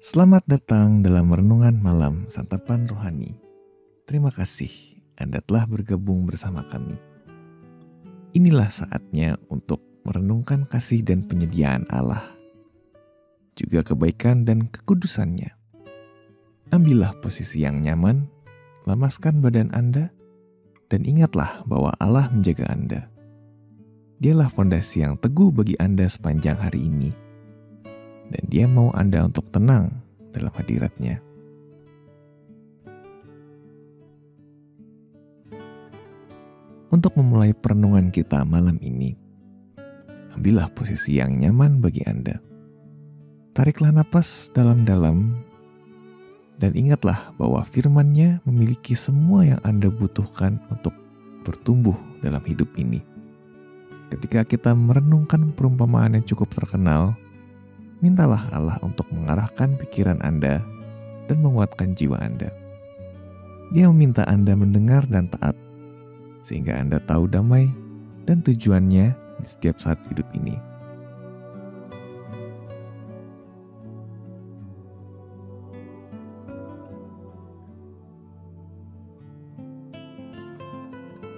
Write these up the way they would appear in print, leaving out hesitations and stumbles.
Selamat datang dalam Renungan Malam Santapan Rohani. Terima kasih Anda telah bergabung bersama kami. Inilah saatnya untuk merenungkan kasih dan penyediaan Allah, juga kebaikan dan kekudusannya. Ambillah posisi yang nyaman, lemaskan badan Anda, dan ingatlah bahwa Allah menjaga Anda. Dialah fondasi yang teguh bagi Anda sepanjang hari ini. Dan Dia mau Anda untuk tenang dalam hadirat-Nya. Untuk memulai perenungan kita malam ini, ambillah posisi yang nyaman bagi Anda. Tariklah napas dalam-dalam dan ingatlah bahwa firman-Nya memiliki semua yang Anda butuhkan untuk bertumbuh dalam hidup ini. Ketika kita merenungkan perumpamaan yang cukup terkenal, mintalah Allah untuk mengarahkan pikiran Anda dan menguatkan jiwa Anda. Dia meminta Anda mendengar dan taat, sehingga Anda tahu damai dan tujuannya di setiap saat hidup ini.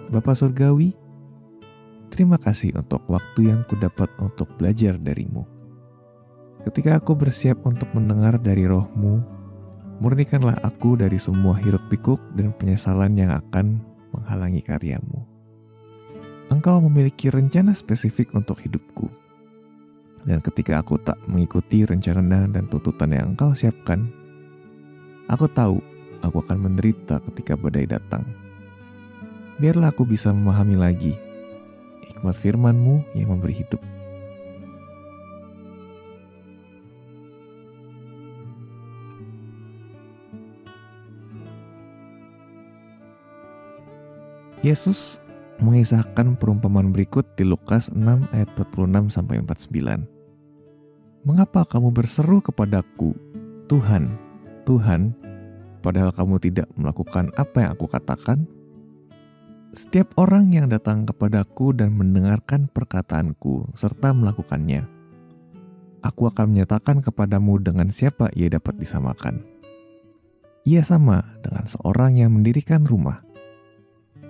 Bapa Surgawi, terima kasih untuk waktu yang kudapat untuk belajar dari-Mu. Ketika aku bersiap untuk mendengar dari Roh-Mu, murnikanlah aku dari semua hiruk-pikuk dan penyesalan yang akan menghalangi karya-Mu. Engkau memiliki rencana spesifik untuk hidupku. Dan ketika aku tak mengikuti rencana dan tuntutan yang Engkau siapkan, aku tahu aku akan menderita ketika badai datang. Biarlah aku bisa memahami lagi hikmat firman-Mu yang memberi hidup. Yesus mengisahkan perumpamaan berikut di Lukas 6 ayat 46-49. Mengapa kamu berseru kepadaku, Tuhan, Tuhan, padahal kamu tidak melakukan apa yang aku katakan? Setiap orang yang datang kepadaku dan mendengarkan perkataanku serta melakukannya, aku akan menyatakan kepadamu dengan siapa ia dapat disamakan. Ia sama dengan seorang yang mendirikan rumah.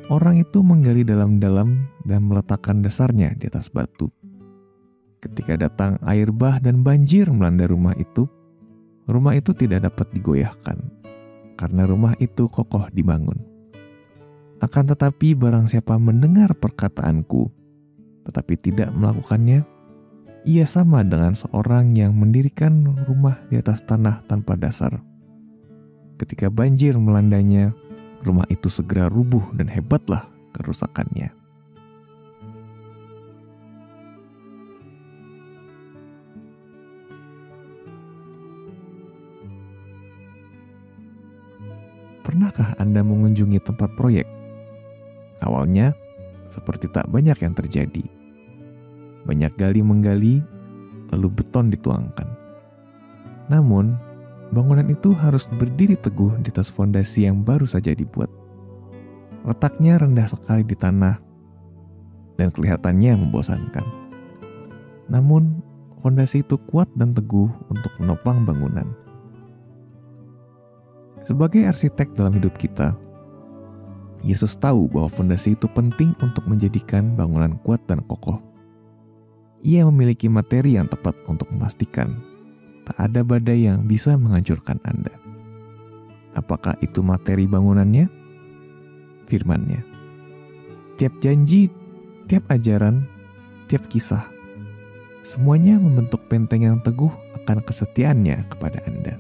Orang itu menggali dalam-dalam dan meletakkan dasarnya di atas batu. Ketika datang air bah dan banjir melanda rumah itu tidak dapat digoyahkan, karena rumah itu kokoh dibangun. Akan tetapi barang siapa mendengar perkataanku, tetapi tidak melakukannya, ia sama dengan seorang yang mendirikan rumah di atas tanah tanpa dasar. Ketika banjir melandanya, rumah itu segera rubuh dan hebatlah kerusakannya. Pernahkah Anda mengunjungi tempat proyek? Awalnya, seperti tak banyak yang terjadi. Banyak gali-menggali, lalu beton dituangkan. Namun, bangunan itu harus berdiri teguh di atas fondasi yang baru saja dibuat. Letaknya rendah sekali di tanah dan kelihatannya membosankan. Namun, fondasi itu kuat dan teguh untuk menopang bangunan. Sebagai arsitek dalam hidup kita, Yesus tahu bahwa fondasi itu penting untuk menjadikan bangunan kuat dan kokoh. Ia memiliki materi yang tepat untuk memastikan tak ada badai yang bisa menghancurkan Anda. Apakah itu materi bangunannya? Firman-Nya. Tiap janji, tiap ajaran, tiap kisah, semuanya membentuk benteng yang teguh akan kesetiaannya kepada Anda.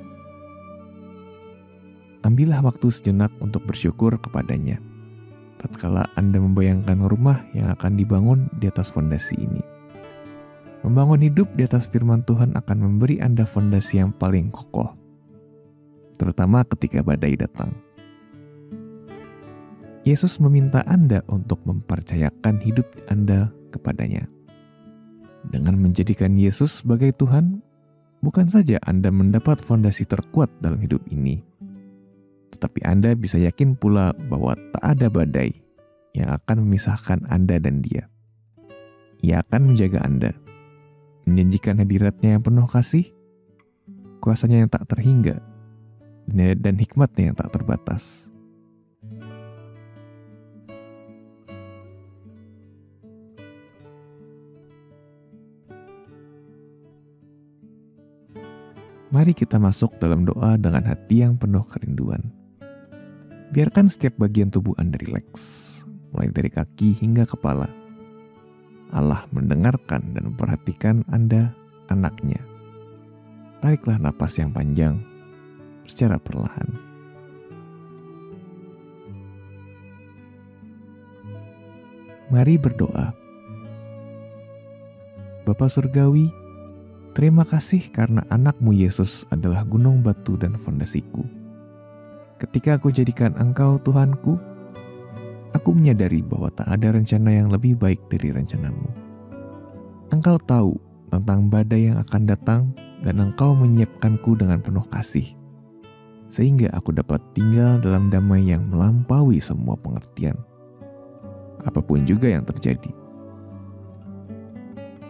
Ambillah waktu sejenak untuk bersyukur kepadanya, tatkala Anda membayangkan rumah yang akan dibangun di atas fondasi ini. Membangun hidup di atas firman Tuhan akan memberi Anda fondasi yang paling kokoh, terutama ketika badai datang. Yesus meminta Anda untuk mempercayakan hidup Anda kepadanya. Dengan menjadikan Yesus sebagai Tuhan, bukan saja Anda mendapat fondasi terkuat dalam hidup ini, tetapi Anda bisa yakin pula bahwa tak ada badai yang akan memisahkan Anda dan Dia. Ia akan menjaga Anda, menjanjikan hadirat-Nya yang penuh kasih, kuasanya yang tak terhingga, dan hikmatnya yang tak terbatas. Mari kita masuk dalam doa dengan hati yang penuh kerinduan. Biarkan setiap bagian tubuh Anda rileks, mulai dari kaki hingga kepala. Allah mendengarkan dan memperhatikan Anda, anaknya. Tariklah napas yang panjang secara perlahan. Mari berdoa. Bapa Surgawi, terima kasih karena anak-Mu Yesus adalah gunung batu dan fondasiku. Ketika aku jadikan Engkau Tuhanku, aku menyadari bahwa tak ada rencana yang lebih baik dari rencana-Mu. Engkau tahu tentang badai yang akan datang dan Engkau menyiapkanku dengan penuh kasih, sehingga aku dapat tinggal dalam damai yang melampaui semua pengertian, apapun juga yang terjadi.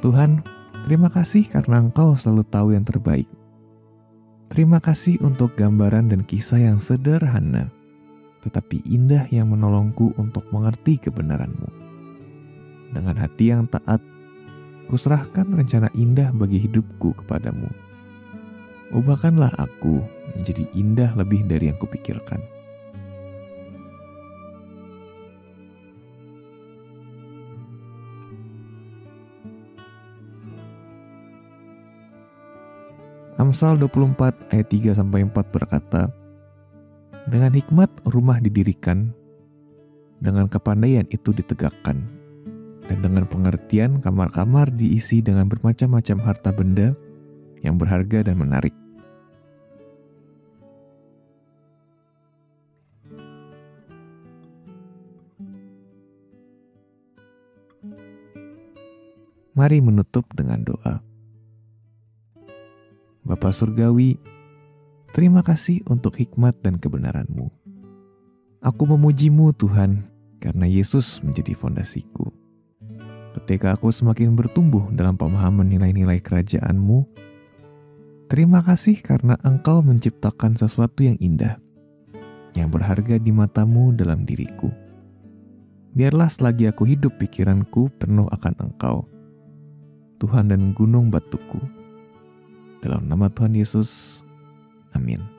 Tuhan, terima kasih karena Engkau selalu tahu yang terbaik. Terima kasih untuk gambaran dan kisah yang sederhana, tetapi indah yang menolongku untuk mengerti kebenaran-Mu. Dengan hati yang taat, kuserahkan rencana indah bagi hidupku kepadamu. Ubahkanlah aku menjadi indah lebih dari yang kupikirkan. Amsal 24 ayat 3-4 berkata, dengan hikmat rumah didirikan, dengan kepandaian itu ditegakkan, dan dengan pengertian kamar-kamar diisi dengan bermacam-macam harta benda yang berharga dan menarik. Mari menutup dengan doa. Bapa Surgawi, terima kasih untuk hikmat dan kebenaran-Mu. Aku memuji-Mu Tuhan, karena Yesus menjadi fondasiku. Ketika aku semakin bertumbuh dalam pemahaman nilai-nilai kerajaan-Mu, terima kasih karena Engkau menciptakan sesuatu yang indah, yang berharga di mata-Mu dalam diriku. Biarlah selagi aku hidup pikiranku penuh akan Engkau, Tuhan dan gunung batuku. Dalam nama Tuhan Yesus, amin.